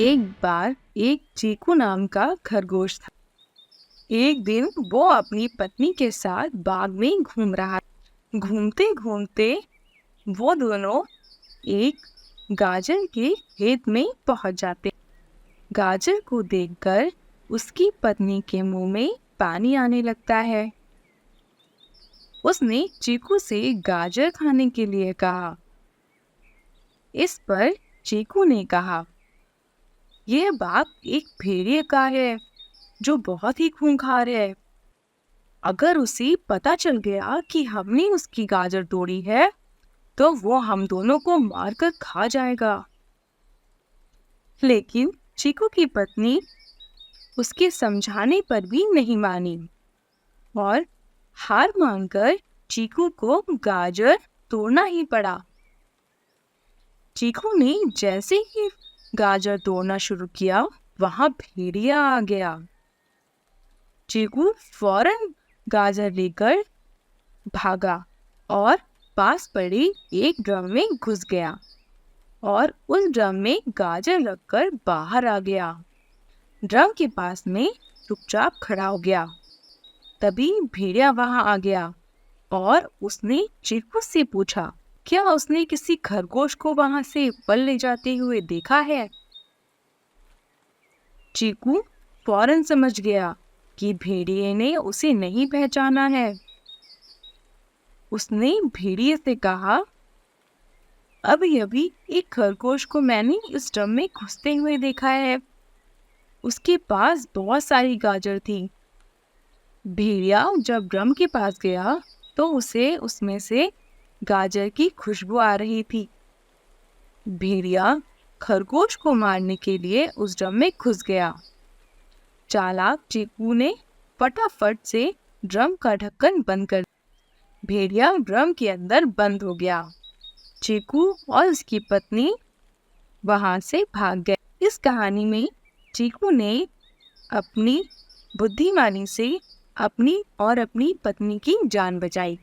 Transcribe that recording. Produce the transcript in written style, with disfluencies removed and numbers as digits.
एक बार एक चीकू नाम का खरगोश था। एक दिन वो अपनी पत्नी के साथ बाग में घूम रहा। घूमते घूमते वो दोनों एक गाजर के खेत में पहुंच जाते। गाजर को देखकर उसकी पत्नी के मुंह में पानी आने लगता है। उसने चीकू से गाजर खाने के लिए कहा। इस पर चीकू ने कहा, यह बाग एक भेड़िए का है जो बहुत ही खूंखार है। अगर उसे पता चल गया कि हमने उसकी गाजर तोड़ी है तो वो हम दोनों को मारकर खा जाएगा। लेकिन चीकू की पत्नी उसके समझाने पर भी नहीं मानी और हार मानकर चीकू को गाजर तोड़ना ही पड़ा। चीकू ने जैसे ही गाजर तोड़ना शुरू किया, वहां भेड़िया आ गया। चीकू फौरन गाजर लेकर भागा और पास पड़े एक ड्रम में घुस गया और उस ड्रम में गाजर रखकर बाहर आ गया। ड्रम के पास में चुपचाप खड़ा हो गया। तभी भेड़िया वहां आ गया और उसने चीकू से पूछा, क्या उसने किसी खरगोश को वहां से फल ले जाते हुए देखा है? चीकू फौरन समझ गया कि भेड़िए ने उसे नहीं पहचाना है। उसने भेड़िए से कहा, अभी अभी एक खरगोश को मैंने इस ड्रम में घुसते हुए देखा है। उसके पास बहुत सारी गाजर थी। भेड़िया जब ड्रम के पास गया तो उसे उसमें से गाजर की खुशबू आ रही थी। भेड़िया खरगोश को मारने के लिए उस ड्रम में घुस गया। चालाक चीकू ने फटाफट से ड्रम का ढक्कन बंद कर दिया। भेड़िया ड्रम के अंदर बंद हो गया। चीकू और उसकी पत्नी वहां से भाग गए। इस कहानी में चीकू ने अपनी बुद्धिमानी से अपनी और अपनी पत्नी की जान बचाई।